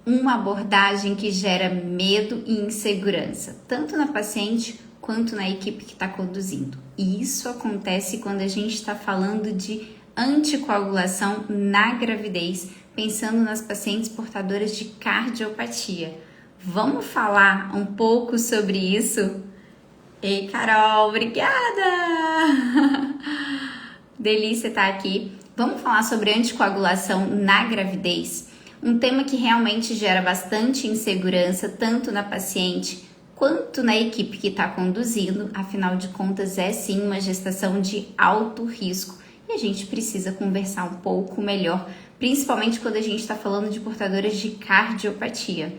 uma abordagem que gera medo e insegurança, tanto na paciente quanto na equipe que está conduzindo. E isso acontece quando a gente está falando de anticoagulação na gravidez, pensando nas pacientes portadoras de cardiopatia. Vamos falar um pouco sobre isso? Ei, Carol, obrigada! Delícia estar aqui. Vamos falar sobre anticoagulação na gravidez? Um tema que realmente gera bastante insegurança, tanto na paciente quanto na equipe que está conduzindo. Afinal de contas, é sim uma gestação de alto risco e a gente precisa conversar um pouco melhor, principalmente quando a gente está falando de portadoras de cardiopatia,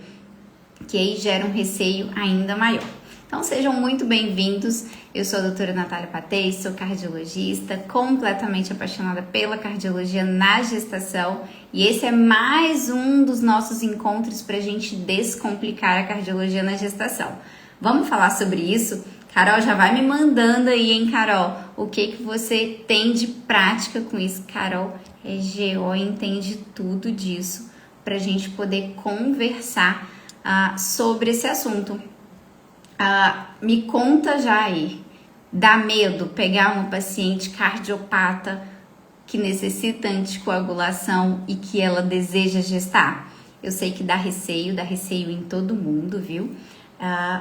que aí gera um receio ainda maior. Então sejam muito bem-vindos, eu sou a doutora Natália Patei, sou cardiologista, completamente apaixonada pela cardiologia na gestação e esse é mais um dos nossos encontros para a gente descomplicar a cardiologia na gestação. Vamos falar sobre isso? Carol já vai me mandando aí, hein, Carol? O que você tem de prática com isso? Carol é GO, entende tudo disso para a gente poder conversar sobre esse assunto. Me conta já aí, dá medo pegar uma paciente cardiopata que necessita anticoagulação e que ela deseja gestar? Eu sei que dá receio em todo mundo, viu?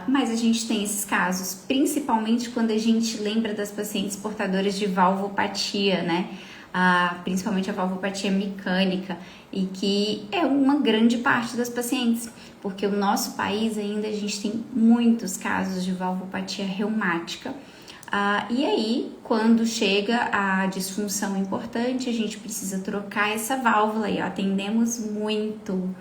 Mas a gente tem esses casos, principalmente quando a gente lembra das pacientes portadoras de valvopatia, né? Principalmente a valvopatia mecânica, e que é uma grande parte das pacientes, porque o nosso país ainda a gente tem muitos casos de valvopatia reumática. E aí, quando chega a disfunção importante, a gente precisa trocar essa válvula e atendemos muito.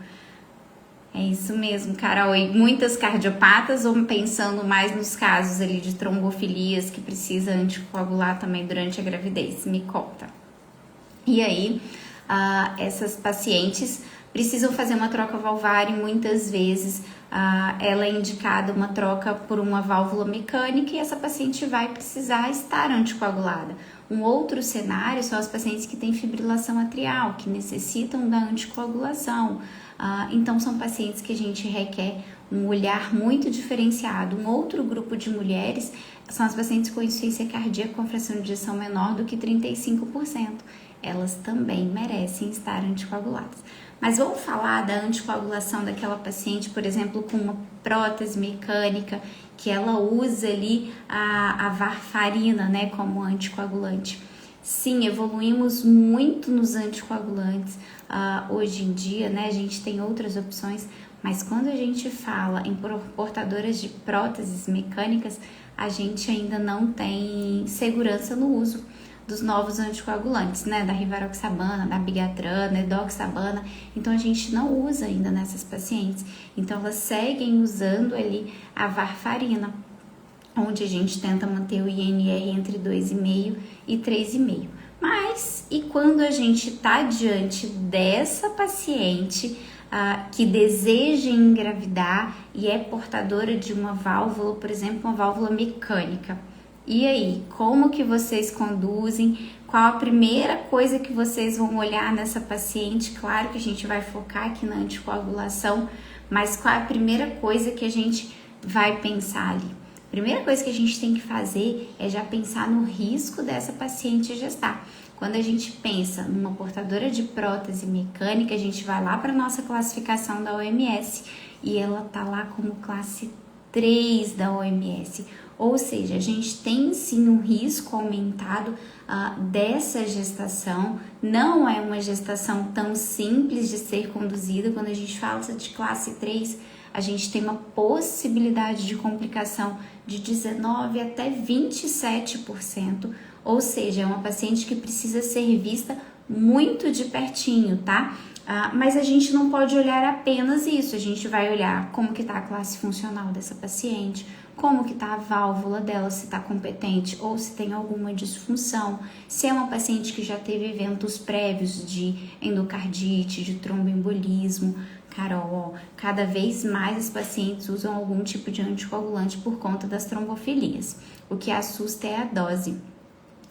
É isso mesmo, Carol. E muitas cardiopatas, ou pensando mais nos casos ali de trombofilias que precisa anticoagular também durante a gravidez? Me conta. E aí, essas pacientes precisam fazer uma troca valvar e muitas vezes ela é indicada uma troca por uma válvula mecânica e essa paciente vai precisar estar anticoagulada. Um outro cenário são as pacientes que têm fibrilação atrial, que necessitam da anticoagulação. Então, são pacientes que a gente requer um olhar muito diferenciado. Um outro grupo de mulheres são as pacientes com insuficiência cardíaca com fração de ejeção menor do que 35%. Elas também merecem estar anticoaguladas. Mas vamos falar da anticoagulação daquela paciente, por exemplo, com uma prótese mecânica, que ela usa ali a varfarina, né, como anticoagulante. Sim, evoluímos muito nos anticoagulantes. Hoje em dia, né, a gente tem outras opções, mas quando a gente fala em portadoras de próteses mecânicas, a gente ainda não tem segurança no uso dos novos anticoagulantes, né, da rivaroxabana, da bigatrana, edoxabana. Então a gente não usa ainda nessas pacientes. Então elas seguem usando ali a varfarina, onde a gente tenta manter o INR entre 2,5 e 3,5. Mas, e quando a gente está diante dessa paciente que deseja engravidar e é portadora de uma válvula, por exemplo, uma válvula mecânica? E aí, como que vocês conduzem? Qual a primeira coisa que vocês vão olhar nessa paciente? Claro que a gente vai focar aqui na anticoagulação, mas qual a primeira coisa que a gente vai pensar ali? A primeira coisa que a gente tem que fazer é já pensar no risco dessa paciente gestar. Quando a gente pensa numa portadora de prótese mecânica, a gente vai lá para a nossa classificação da OMS e ela tá lá como classe 3 da OMS. Ou seja, a gente tem sim um risco aumentado dessa gestação. Não é uma gestação tão simples de ser conduzida. Quando a gente fala de classe 3, a gente tem uma possibilidade de complicação de 19% até 27%. Ou seja, é uma paciente que precisa ser vista muito de pertinho, tá? Mas a gente não pode olhar apenas isso, a gente vai olhar como que tá a classe funcional dessa paciente, como que tá a válvula dela, se tá competente ou se tem alguma disfunção, se é uma paciente que já teve eventos prévios de endocardite, de tromboembolismo. Carol, cada vez mais os pacientes usam algum tipo de anticoagulante por conta das trombofilias. O que assusta é a dose.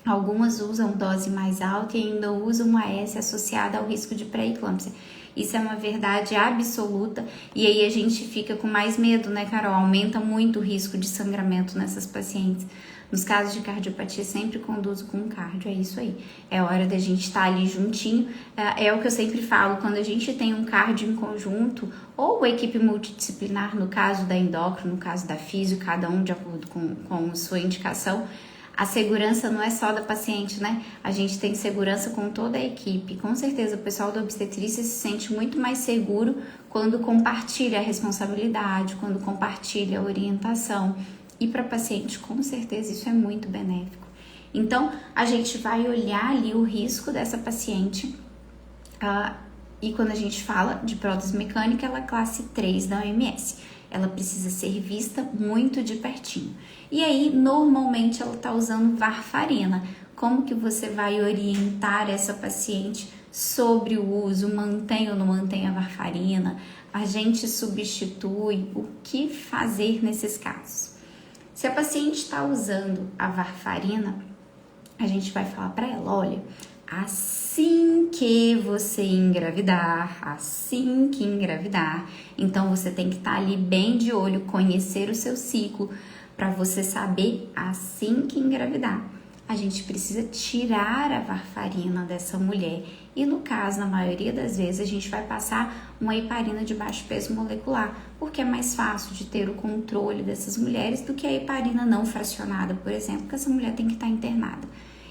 Algumas usam dose mais alta e ainda usam uma AS associada ao risco de pré-eclâmpsia. Isso é uma verdade absoluta e aí a gente fica com mais medo, né, Carol? Aumenta muito o risco de sangramento nessas pacientes. Nos casos de cardiopatia, sempre conduzo com cardio, é isso aí. É hora da gente estar ali juntinho. É o que eu sempre falo, quando a gente tem um cardio em conjunto, ou equipe multidisciplinar, no caso da endócrino, no caso da físio, cada um de acordo com sua indicação, a segurança não é só da paciente, né? A gente tem segurança com toda a equipe. Com certeza, o pessoal da obstetrícia se sente muito mais seguro quando compartilha a responsabilidade, quando compartilha a orientação. E para paciente, com certeza, isso é muito benéfico. Então, a gente vai olhar ali o risco dessa paciente. E quando a gente fala de prótese mecânica, ela é classe 3 da OMS. Ela precisa ser vista muito de pertinho. E aí, normalmente, ela está usando varfarina. Como que você vai orientar essa paciente sobre o uso? Mantém ou não mantém a varfarina? A gente substitui? O que fazer nesses casos? Se a paciente está usando a varfarina, a gente vai falar para ela, olha, assim que você engravidar, então você tem que estar ali bem de olho, conhecer o seu ciclo, para você saber assim que engravidar. A gente precisa tirar a varfarina dessa mulher e no caso, na maioria das vezes, a gente vai passar uma heparina de baixo peso molecular, porque é mais fácil de ter o controle dessas mulheres do que a heparina não fracionada, por exemplo, que essa mulher tem que estar internada.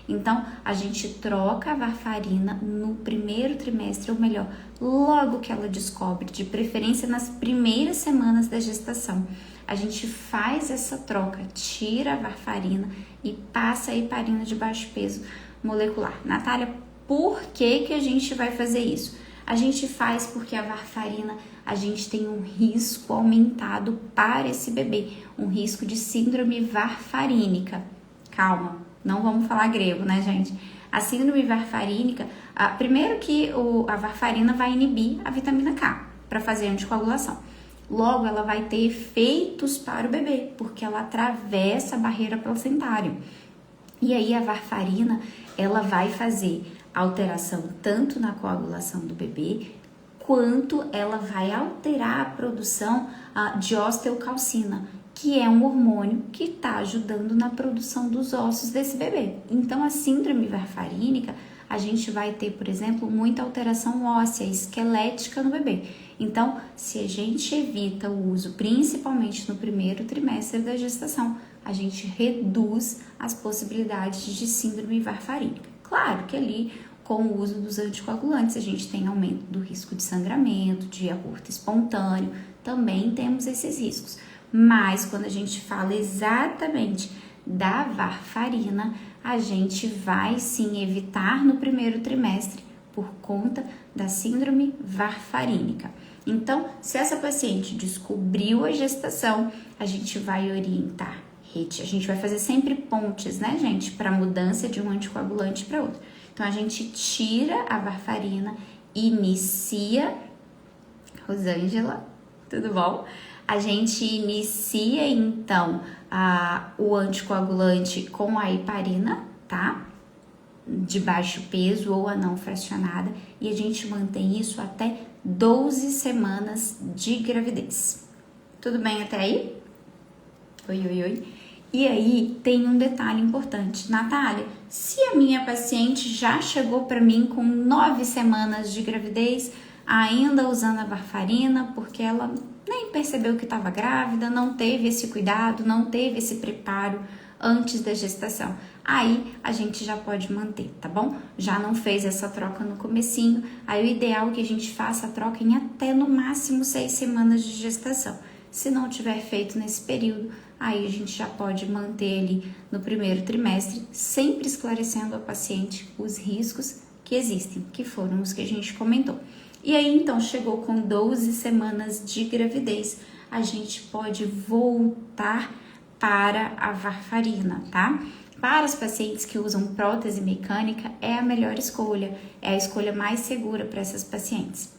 Então, a gente troca a varfarina no primeiro trimestre, ou melhor, logo que ela descobre, de preferência nas primeiras semanas da gestação. A gente faz essa troca, tira a varfarina e passa a heparina de baixo peso molecular. Natália, por que a gente vai fazer isso? A gente faz porque a varfarina, a gente tem um risco aumentado para esse bebê, um risco de síndrome varfarínica. Calma, não vamos falar grego, né, gente? A síndrome varfarínica, primeiro que a varfarina vai inibir a vitamina K para fazer anticoagulação. Logo, ela vai ter efeitos para o bebê, porque ela atravessa a barreira placentária. E aí, a varfarina, ela vai fazer alteração tanto na coagulação do bebê, quanto ela vai alterar a produção de osteocalcina, que é um hormônio que está ajudando na produção dos ossos desse bebê. Então, a síndrome varfarínica, a gente vai ter, por exemplo, muita alteração óssea, esquelética no bebê. Então, se a gente evita o uso, principalmente no primeiro trimestre da gestação, a gente reduz as possibilidades de síndrome varfarínica. Claro que ali, com o uso dos anticoagulantes, a gente tem aumento do risco de sangramento, de aborto espontâneo, também temos esses riscos. Mas, quando a gente fala exatamente da varfarina, a gente vai sim evitar no primeiro trimestre por conta da síndrome varfarínica. Então, se essa paciente descobriu a gestação, a gente vai orientar. A gente vai fazer sempre pontes, né, gente, para mudança de um anticoagulante para outro. Então, a gente tira a varfarina, inicia. Rosângela, tudo bom? A gente inicia, então, o anticoagulante com a heparina, tá? De baixo peso ou a não fracionada. E a gente mantém isso até 12 semanas de gravidez. Tudo bem até aí? Oi. E aí, tem um detalhe importante. Natália, se a minha paciente já chegou para mim com 9 semanas de gravidez, ainda usando a varfarina, porque ela nem percebeu que estava grávida, não teve esse cuidado, não teve esse preparo antes da gestação. Aí a gente já pode manter, tá bom? Já não fez essa troca no comecinho, aí o ideal é que a gente faça a troca em até no máximo 6 semanas de gestação. Se não tiver feito nesse período, aí a gente já pode manter ali no primeiro trimestre, sempre esclarecendo ao paciente os riscos que existem, que foram os que a gente comentou. E aí, então, chegou com 12 semanas de gravidez, a gente pode voltar para a varfarina, tá? Para os pacientes que usam prótese mecânica, é a melhor escolha, é a escolha mais segura para essas pacientes.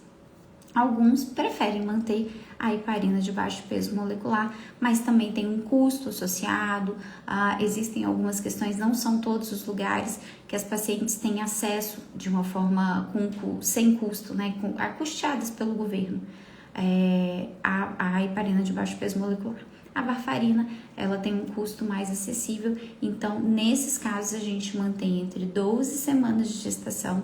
Alguns preferem manter a heparina de baixo peso molecular, mas também tem um custo associado. Existem algumas questões, não são todos os lugares que as pacientes têm acesso de uma forma sem custo, né, custeadas pelo governo, a heparina de baixo peso molecular. A varfarina, ela tem um custo mais acessível, então nesses casos a gente mantém entre 12 semanas de gestação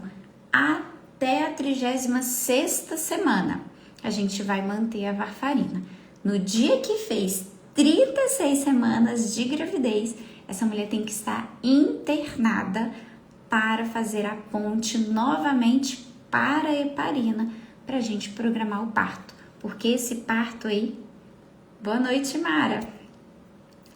até a 36ª semana. A gente vai manter a varfarina. No dia que fez 36 semanas de gravidez, essa mulher tem que estar internada para fazer a ponte novamente para a heparina, para a gente programar o parto. Porque esse parto aí... Boa noite, Mara!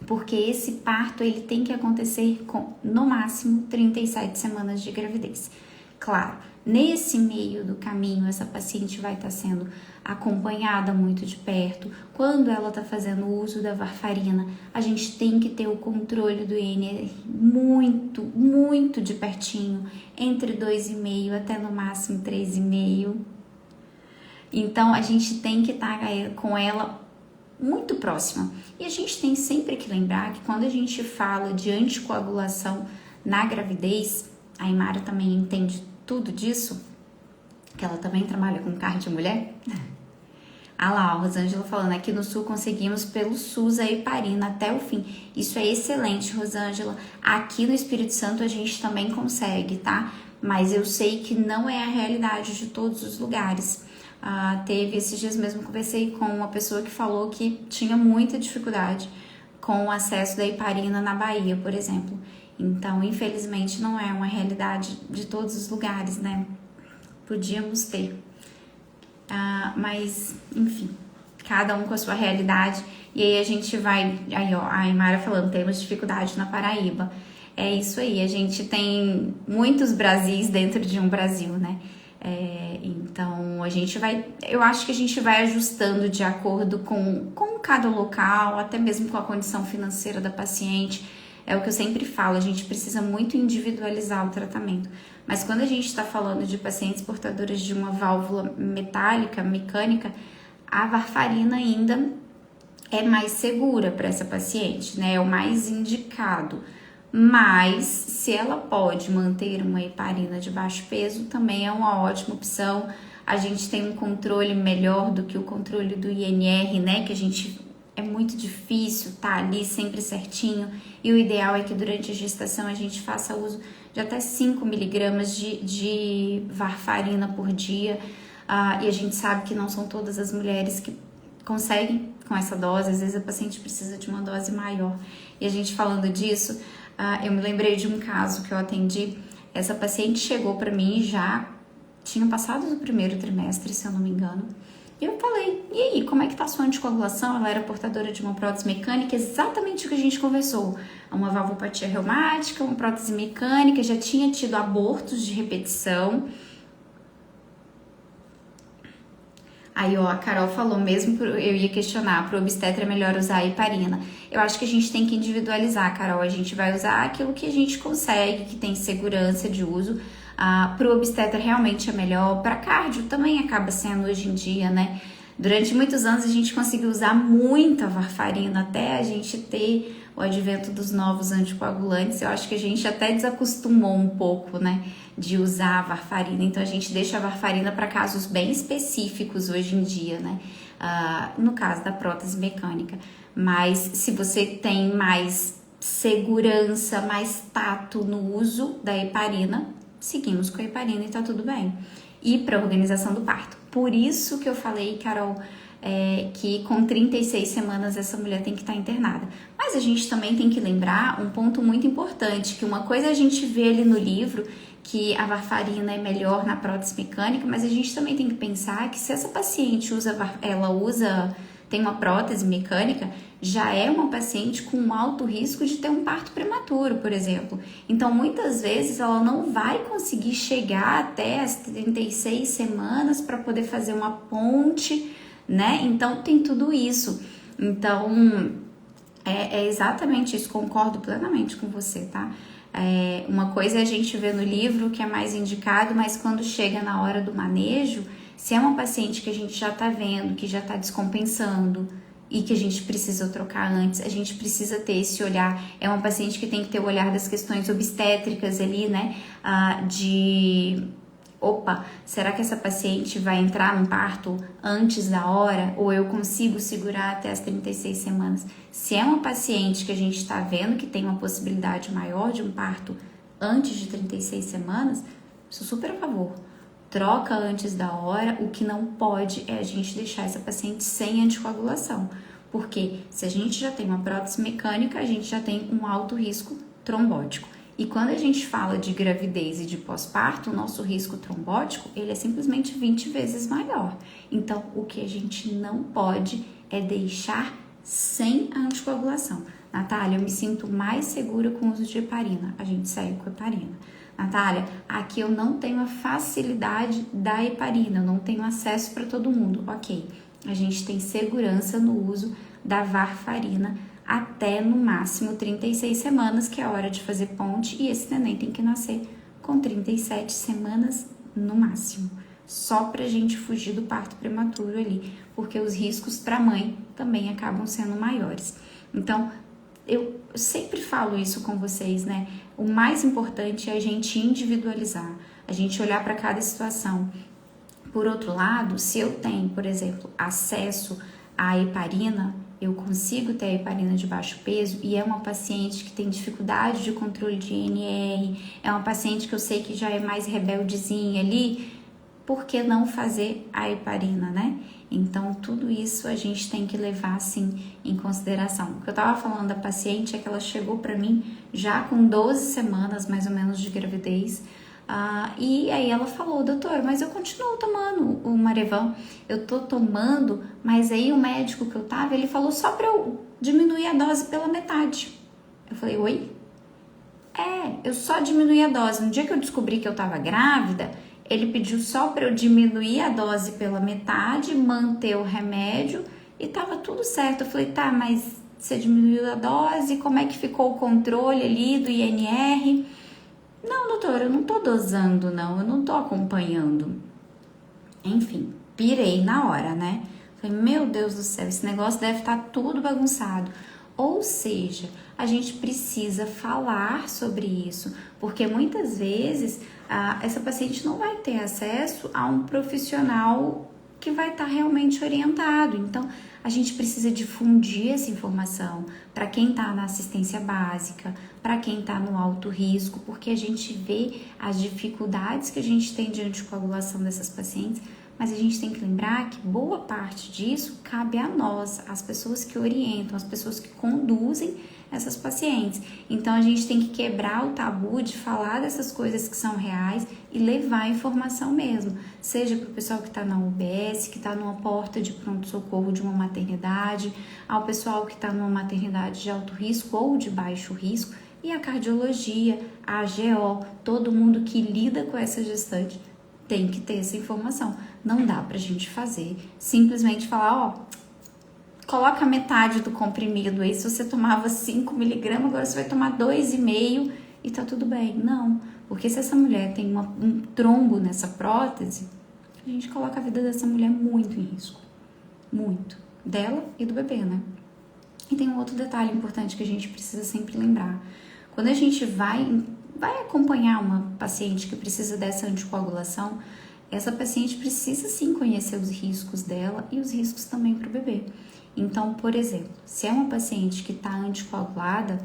Porque esse parto ele tem que acontecer com, no máximo, 37 semanas de gravidez. Claro, nesse meio do caminho, essa paciente vai estar sendo acompanhada muito de perto. Quando ela está fazendo uso da varfarina, a gente tem que ter o controle do INR muito, muito de pertinho, entre 2,5 até no máximo 3,5. Então, a gente tem que estar com ela muito próxima. E a gente tem sempre que lembrar que quando a gente fala de anticoagulação na gravidez, a Imara também entende tudo disso, que ela também trabalha com cardio mulher. Lá, a Rosângela falando, aqui no Sul conseguimos pelo SUS a heparina até o fim. Isso é excelente, Rosângela. Aqui no Espírito Santo a gente também consegue, tá? Mas eu sei que não é a realidade de todos os lugares. Teve esses dias mesmo, conversei com uma pessoa que falou que tinha muita dificuldade com o acesso da heparina na Bahia, por exemplo. Então, infelizmente, não é uma realidade de todos os lugares, né? Podíamos ter. Mas, enfim, cada um com a sua realidade. E aí a gente vai... Aí, ó, a Imara falando, temos dificuldade na Paraíba. É isso aí, a gente tem muitos Brasis dentro de um Brasil, né? Então, a gente vai... Eu acho que a gente vai ajustando de acordo com cada local, até mesmo com a condição financeira da paciente. É o que eu sempre falo, a gente precisa muito individualizar o tratamento. Mas quando a gente está falando de pacientes portadoras de uma válvula metálica, mecânica, a varfarina ainda é mais segura para essa paciente, né? É o mais indicado. Mas, se ela pode manter uma heparina de baixo peso, também é uma ótima opção. A gente tem um controle melhor do que o controle do INR, né? Que a gente... É muito difícil tá ali sempre certinho. E o ideal é que durante a gestação a gente faça uso de até 5 miligramas de varfarina por dia. E a gente sabe que não são todas as mulheres que conseguem com essa dose. Às vezes a paciente precisa de uma dose maior. E a gente falando disso... eu me lembrei de um caso que eu atendi. Essa paciente chegou para mim já tinha passado do primeiro trimestre, se eu não me engano. E eu falei, e aí, como é que tá a sua anticoagulação? Ela era portadora de uma prótese mecânica, exatamente o que a gente conversou. Uma valvopatia reumática, uma prótese mecânica, já tinha tido abortos de repetição. Aí, ó, a Carol falou, mesmo eu ia questionar, pro obstetra é melhor usar a heparina. Eu acho que a gente tem que individualizar, Carol. A gente vai usar aquilo que a gente consegue, que tem segurança de uso. Pro obstetra realmente é melhor. Para cardio também acaba sendo hoje em dia, né? Durante muitos anos a gente conseguiu usar muita varfarina até a gente ter o advento dos novos anticoagulantes. Eu acho que a gente até desacostumou um pouco, né, de usar a varfarina. Então a gente deixa a varfarina para casos bem específicos hoje em dia, né? No caso da prótese mecânica. Mas se você tem mais segurança, mais tato no uso da heparina, seguimos com a heparina e tá tudo bem. E para organização do parto. Por isso que eu falei, Carol, que com 36 semanas essa mulher tem que estar internada. Mas a gente também tem que lembrar um ponto muito importante, que uma coisa a gente vê ali no livro, que a varfarina é melhor na prótese mecânica, mas a gente também tem que pensar que se essa paciente tem uma prótese mecânica, já é uma paciente com um alto risco de ter um parto prematuro, por exemplo. Então, muitas vezes, ela não vai conseguir chegar até as 36 semanas para poder fazer uma ponte, né? Então, tem tudo isso. Então, é exatamente isso, concordo plenamente com você, tá? Uma coisa é a gente ver no livro que é mais indicado, mas quando chega na hora do manejo, Se é uma paciente que a gente já está vendo, que já está descompensando e que a gente precisa trocar antes, a gente precisa ter esse olhar. É uma paciente que tem que ter o olhar das questões obstétricas ali, né? Opa, será que essa paciente vai entrar num parto antes da hora ou eu consigo segurar até as 36 semanas? Se é uma paciente que a gente está vendo que tem uma possibilidade maior de um parto antes de 36 semanas, sou super a favor. Troca antes da hora, o que não pode é a gente deixar essa paciente sem anticoagulação. Porque se a gente já tem uma prótese mecânica, a gente já tem um alto risco trombótico. E quando a gente fala de gravidez e de pós-parto, o nosso risco trombótico, ele é simplesmente 20 vezes maior. Então, o que a gente não pode é deixar sem a anticoagulação. Natália, eu me sinto mais segura com o uso de heparina. A gente segue com heparina. Natália, aqui eu não tenho a facilidade da heparina, eu não tenho acesso para todo mundo. Ok, a gente tem segurança no uso da varfarina até no máximo 36 semanas, que é a hora de fazer ponte, e esse neném tem que nascer com 37 semanas no máximo. Só pra gente fugir do parto prematuro ali, porque os riscos para a mãe também acabam sendo maiores. Então, eu sempre falo isso com vocês, né? O mais importante é a gente individualizar, a gente olhar para cada situação. Por outro lado, se eu tenho, por exemplo, acesso à heparina, eu consigo ter a heparina de baixo peso e é uma paciente que tem dificuldade de controle de INR, é uma paciente que eu sei que já é mais rebeldezinha ali, por que não fazer a heparina, né? Então, tudo isso a gente tem que levar, assim, em consideração. O que eu tava falando da paciente é que ela chegou para mim já com 12 semanas, mais ou menos, de gravidez. E aí ela falou, doutor, mas eu continuo tomando o Marevan. Eu tô tomando, mas aí o médico que eu tava, ele falou só pra eu diminuir a dose pela metade. Eu falei, oi? Eu só diminuí a dose. No dia que eu descobri que eu tava grávida, ele pediu só para eu diminuir a dose pela metade, manter o remédio e tava tudo certo. Eu falei, tá, mas você diminuiu a dose, como é que ficou o controle ali do INR? Não, doutor, eu não tô dosando, não, eu não tô acompanhando. Enfim, pirei na hora, né? Falei, meu Deus do céu, esse negócio deve estar tudo bagunçado. Ou seja, a gente precisa falar sobre isso, porque muitas vezes essa paciente não vai ter acesso a um profissional que vai estar realmente orientado. Então, a gente precisa difundir essa informação para quem está na assistência básica, para quem está no alto risco, porque a gente vê as dificuldades que a gente tem de anticoagulação dessas pacientes, mas a gente tem que lembrar que boa parte disso cabe a nós, as pessoas que orientam, as pessoas que conduzem essas pacientes. Então, a gente tem que quebrar o tabu de falar dessas coisas que são reais e levar a informação mesmo, seja para o pessoal que está na UBS, que está numa porta de pronto-socorro de uma maternidade, ao pessoal que está numa maternidade de alto risco ou de baixo risco, e a cardiologia, a AGO, todo mundo que lida com essa gestante tem que ter essa informação. Não dá pra gente fazer, simplesmente falar, coloca metade do comprimido aí, se você tomava 5 miligramas, agora você vai tomar 2,5 e tá tudo bem. Não, porque se essa mulher tem um trombo nessa prótese, a gente coloca a vida dessa mulher muito em risco. Muito. Dela e do bebê, né? E tem um outro detalhe importante que a gente precisa sempre lembrar. Quando a gente vai acompanhar uma paciente que precisa dessa anticoagulação, essa paciente precisa sim conhecer os riscos dela e os riscos também para o bebê. Então, por exemplo, se é uma paciente que está anticoagulada,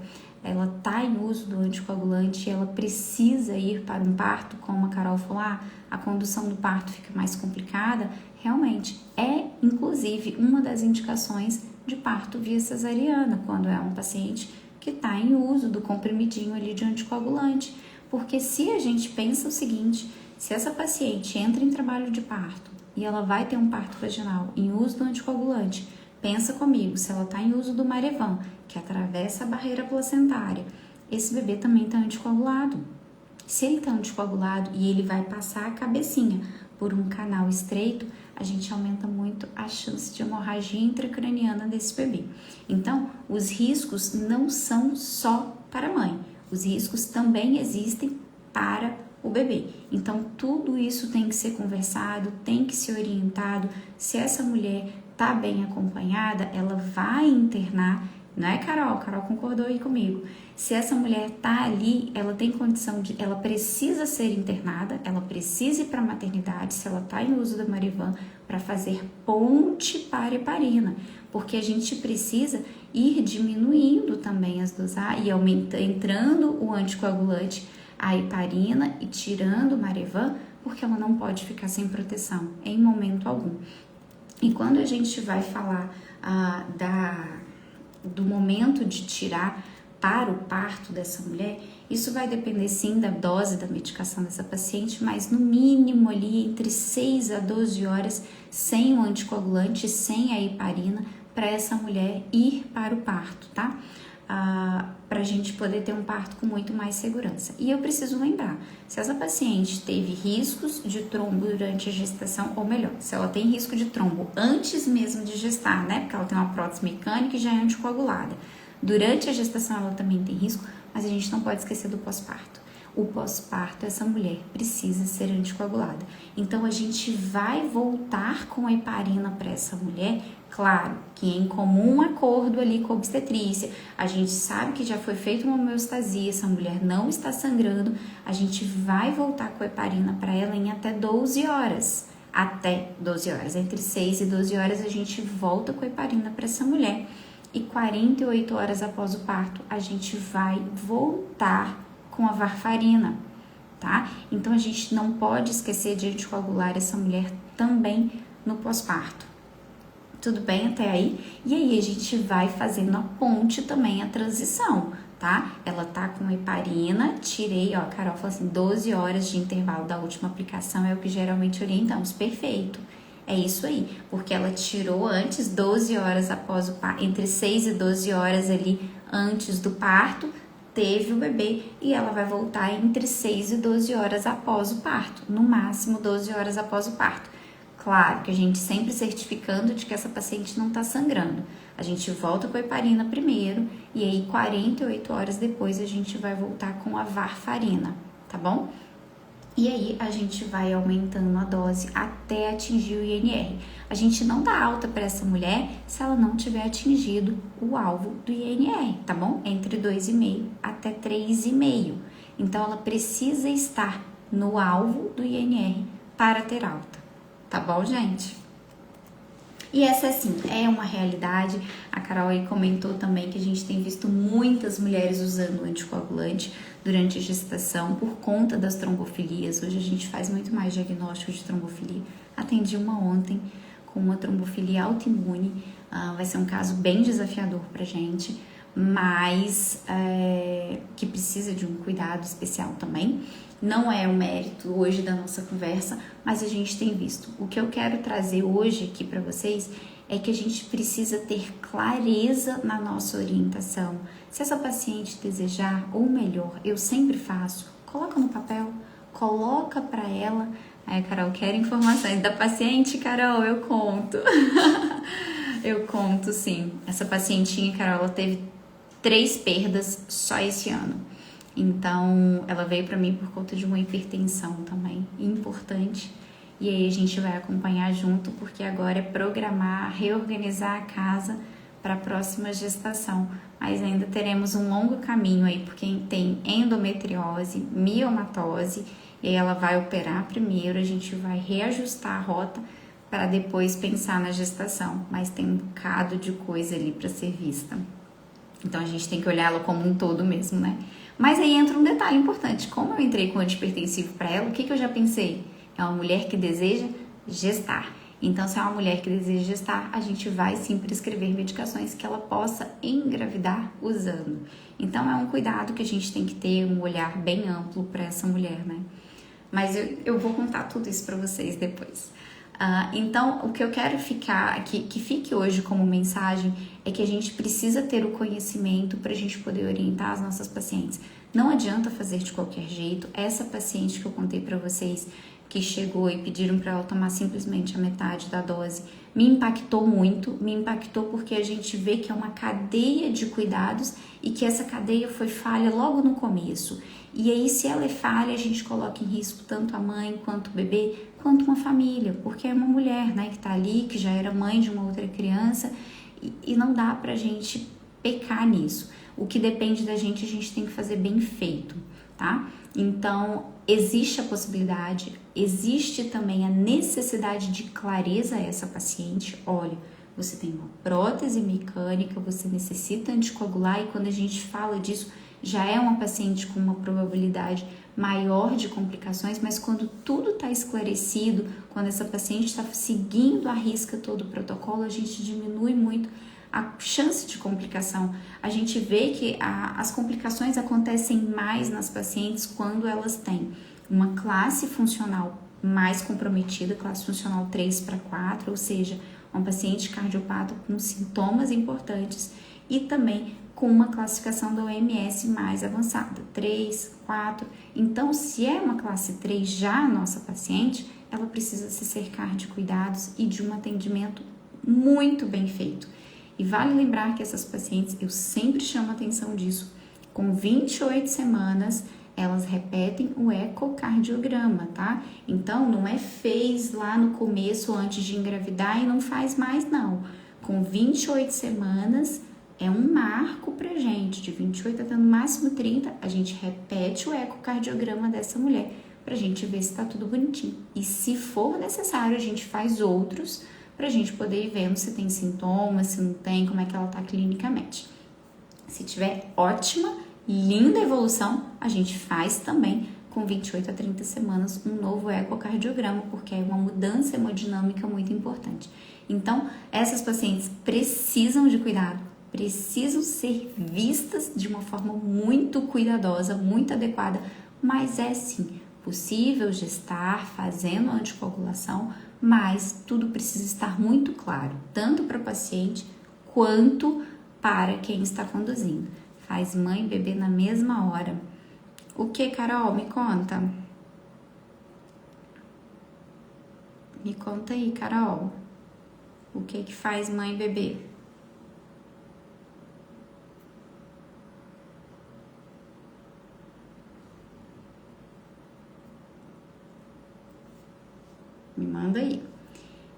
ela está em uso do anticoagulante e ela precisa ir para um parto, como a Carol falou, a condução do parto fica mais complicada, realmente é, inclusive, uma das indicações de parto via cesariana, quando é um paciente que está em uso do comprimidinho ali de anticoagulante. Porque se a gente pensa o seguinte, se essa paciente entra em trabalho de parto e ela vai ter um parto vaginal em uso do anticoagulante, pensa comigo, se ela está em uso do Marevan, que atravessa a barreira placentária, esse bebê também está anticoagulado. Se ele está anticoagulado e ele vai passar a cabecinha por um canal estreito, a gente aumenta muito a chance de hemorragia intracraniana desse bebê. Então, os riscos não são só para a mãe, os riscos também existem para o bebê. Então, tudo isso tem que ser conversado, tem que ser orientado. Se essa mulher tá bem acompanhada, ela vai internar, não é, Carol? Carol concordou aí comigo. Se essa mulher tá ali, ela tem condição de, ela precisa ser internada, ela precisa ir para a maternidade, se ela tá em uso da Marivan, para fazer ponte para a heparina, porque a gente precisa ir diminuindo também as dosagens e entrando o anticoagulante, a heparina e tirando o Marivan, porque ela não pode ficar sem proteção em momento algum. E quando a gente vai falar do momento de tirar para o parto dessa mulher, isso vai depender sim da dose da medicação dessa paciente, mas no mínimo ali entre 6 a 12 horas sem o anticoagulante, sem a heparina, para essa mulher ir para o parto, tá? Para a gente poder ter um parto com muito mais segurança. E eu preciso lembrar, se essa paciente teve riscos de trombo durante a gestação, ou melhor, se ela tem risco de trombo antes mesmo de gestar, né? Porque ela tem uma prótese mecânica e já é anticoagulada. Durante a gestação ela também tem risco, mas a gente não pode esquecer do pós-parto. O pós-parto, essa mulher precisa ser anticoagulada. Então, a gente vai voltar com a heparina para essa mulher, claro, que em comum acordo ali com a obstetrícia. A gente sabe que já foi feita uma homeostasia, essa mulher não está sangrando, a gente vai voltar com a heparina para ela em até 12 horas. Até 12 horas, entre 6 e 12 horas a gente volta com a heparina para essa mulher. E 48 horas após o parto, a gente vai voltar com a varfarina, tá? Então, a gente não pode esquecer de anticoagular essa mulher também no pós-parto. Tudo bem até aí? E aí, a gente vai fazendo a ponte também, a transição, tá? Ela tá com heparina, tirei, ó, a Carol falou assim, 12 horas de intervalo da última aplicação é o que geralmente orientamos, perfeito. É isso aí, porque ela tirou antes, 12 horas após o parto, entre 6 e 12 horas ali antes do parto, teve o bebê e ela vai voltar entre 6 e 12 horas após o parto, no máximo 12 horas após o parto. Claro que a gente sempre certificando de que essa paciente não está sangrando. A gente volta com a heparina primeiro e aí 48 horas depois a gente vai voltar com a varfarina, tá bom? E aí a gente vai aumentando a dose até atingir o INR. A gente não dá alta para essa mulher se ela não tiver atingido o alvo do INR, tá bom? Entre 2,5 até 3,5. Então ela precisa estar no alvo do INR para ter alta, tá bom, gente? E essa, assim, é uma realidade. A Carol aí comentou também que a gente tem visto muitas mulheres usando anticoagulante durante a gestação por conta das trombofilias. Hoje a gente faz muito mais diagnóstico de trombofilia. Atendi uma ontem com uma trombofilia autoimune. Vai ser um caso bem desafiador pra gente, mas que precisa de um cuidado especial também. Não é o mérito hoje da nossa conversa, mas a gente tem visto. O que eu quero trazer hoje aqui para vocês é que a gente precisa ter clareza na nossa orientação. Se essa paciente desejar, ou melhor, eu sempre faço, coloca no papel, coloca para ela. Aí, Carol, quero informações da paciente? Carol, eu conto. Eu conto, sim. Essa pacientinha, Carol, ela teve 3 perdas só esse ano. Então, ela veio para mim por conta de uma hipertensão também importante. E aí a gente vai acompanhar junto, porque agora é programar, reorganizar a casa para a próxima gestação. Mas ainda teremos um longo caminho aí, porque tem endometriose, miomatose, e aí ela vai operar primeiro, a gente vai reajustar a rota para depois pensar na gestação. Mas tem um bocado de coisa ali para ser vista. Então, a gente tem que olhar ela como um todo mesmo, né? Mas aí entra um detalhe importante. Como eu entrei com antihipertensivo para ela, o que eu já pensei? É uma mulher que deseja gestar. Então, se é uma mulher que deseja gestar, a gente vai sim prescrever medicações que ela possa engravidar usando. Então, é um cuidado que a gente tem que ter, um olhar bem amplo para essa mulher, né? Mas eu vou contar tudo isso para vocês depois. Então, o que eu quero que fique hoje como mensagem é que a gente precisa ter o conhecimento para a gente poder orientar as nossas pacientes. Não adianta fazer de qualquer jeito. Essa paciente que eu contei para vocês, que chegou e pediram para ela tomar simplesmente a metade da dose, me impactou porque a gente vê que é uma cadeia de cuidados e que essa cadeia foi falha logo no começo. E aí, se ela é falha, a gente coloca em risco tanto a mãe, quanto o bebê, quanto uma família, porque é uma mulher, né, que tá ali, que já era mãe de uma outra criança, e não dá pra gente pecar nisso. O que depende da gente, a gente tem que fazer bem feito, tá? Então, existe a possibilidade, existe também a necessidade de clareza a essa paciente. Olha, você tem uma prótese mecânica, você necessita anticoagular, e quando a gente fala disso, já é uma paciente com uma probabilidade maior de complicações, mas quando tudo está esclarecido, quando essa paciente está seguindo à risca todo o protocolo, a gente diminui muito a chance de complicação. A gente vê que as complicações acontecem mais nas pacientes quando elas têm uma classe funcional mais comprometida, classe funcional 3 para 4, ou seja, uma paciente cardiopata com sintomas importantes e também com uma classificação da OMS mais avançada, 3, 4. Então, se é uma classe 3 já a nossa paciente, ela precisa se cercar de cuidados e de um atendimento muito bem feito. E vale lembrar que essas pacientes, eu sempre chamo a atenção disso, com 28 semanas, elas repetem o ecocardiograma, tá? Então, não é fez lá no começo, antes de engravidar, e não faz mais, não. Com 28 semanas, é um marco pra gente, de 28 até no máximo 30, a gente repete o ecocardiograma dessa mulher, pra gente ver se tá tudo bonitinho. E se for necessário, a gente faz outros, pra gente poder ir vendo se tem sintomas, se não tem, como é que ela tá clinicamente. Se tiver ótima, linda evolução, a gente faz também com 28 a 30 semanas um novo ecocardiograma, porque é uma mudança hemodinâmica muito importante. Então, essas pacientes precisam de cuidado, precisam ser vistas de uma forma muito cuidadosa, muito adequada, mas é sim possível gestar fazendo anticoagulação, mas tudo precisa estar muito claro, tanto para o paciente quanto para quem está conduzindo. Faz mãe e bebê na mesma hora. O que, Carol? Me conta. Me conta aí, Carol. O que faz mãe e bebê? Me manda aí.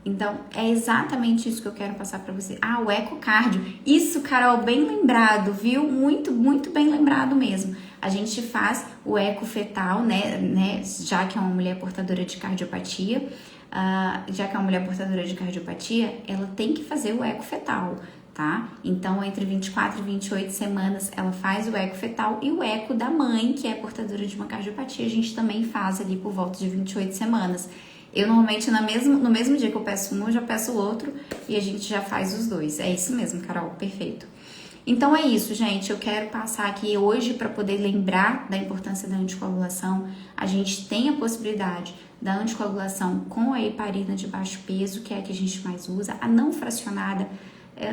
Então, é exatamente isso que eu quero passar para você. Ah, o ecocardio. Isso, Carol, bem lembrado, viu? Muito, muito bem lembrado mesmo. A gente faz o eco fetal, né? Já que é uma mulher portadora de cardiopatia, ela tem que fazer o eco fetal, tá? Então, entre 24 e 28 semanas, ela faz o eco fetal e o eco da mãe, que é portadora de uma cardiopatia, a gente também faz ali por volta de 28 semanas. Eu normalmente no mesmo dia que eu peço um, eu já peço o outro e a gente já faz os dois. É isso mesmo, Carol, perfeito. Então é isso, gente. Eu quero passar aqui hoje para poder lembrar da importância da anticoagulação. A gente tem a possibilidade da anticoagulação com a heparina de baixo peso, que é a que a gente mais usa. A não fracionada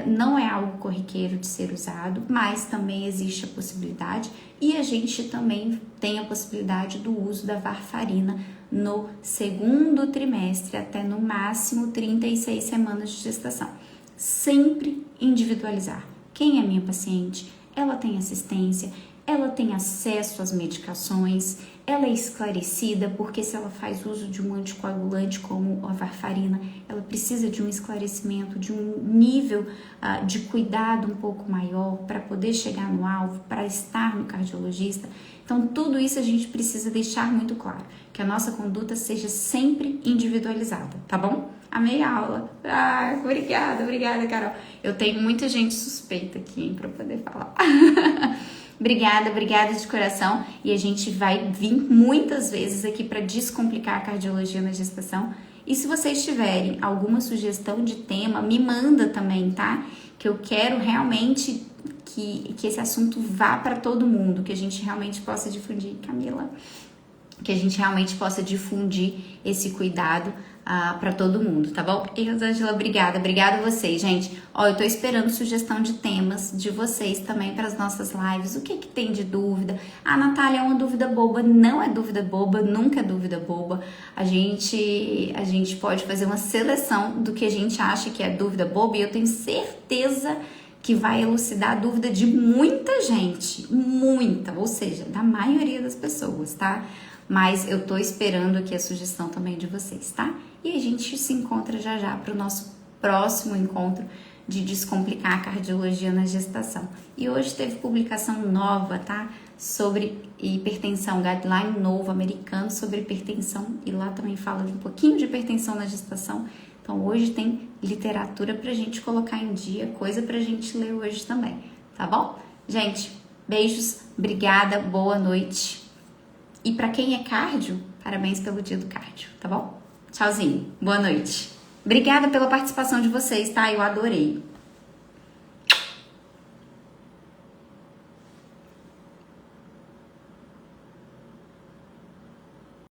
não é algo corriqueiro de ser usado, mas também existe a possibilidade. E a gente também tem a possibilidade do uso da varfarina no segundo trimestre até no máximo 36 semanas de gestação. Sempre individualizar. Quem é minha paciente? Ela tem assistência, ela tem acesso às medicações, ela é esclarecida, porque se ela faz uso de um anticoagulante como a varfarina, ela precisa de um esclarecimento, de um nível de cuidado um pouco maior para poder chegar no alvo, para estar no cardiologista. Então, tudo isso a gente precisa deixar muito claro, que a nossa conduta seja sempre individualizada, tá bom? Amei a aula. Obrigada, Carol. Eu tenho muita gente suspeita aqui, para poder falar. Obrigada de coração. E a gente vai vir muitas vezes aqui para descomplicar a cardiologia na gestação. E se vocês tiverem alguma sugestão de tema, me manda também, tá? Que eu quero realmente que esse assunto vá para todo mundo, que a gente realmente possa difundir, Camila, que a gente realmente possa difundir esse cuidado para todo mundo, tá bom? E Rosângela, obrigada a vocês, gente. Ó, eu tô esperando sugestão de temas de vocês também para as nossas lives. O que tem de dúvida? Ah, Natália, é uma dúvida boba. Não é dúvida boba, nunca é dúvida boba. A gente pode fazer uma seleção do que a gente acha que é dúvida boba e eu tenho certeza que vai elucidar a dúvida de muita gente, muita, ou seja, da maioria das pessoas, tá? Mas eu tô esperando aqui a sugestão também de vocês, tá? E a gente se encontra já já para o nosso próximo encontro de Descomplicar a Cardiologia na Gestação. E hoje teve publicação nova, tá? Sobre hipertensão, guideline novo americano sobre hipertensão, e lá também fala um pouquinho de hipertensão na gestação. Então hoje tem literatura pra gente colocar em dia, coisa pra gente ler hoje também, tá bom? Gente, beijos, obrigada, boa noite. E pra quem é cardio, parabéns pelo dia do cardio, tá bom? Tchauzinho, boa noite. Obrigada pela participação de vocês, tá? Eu adorei.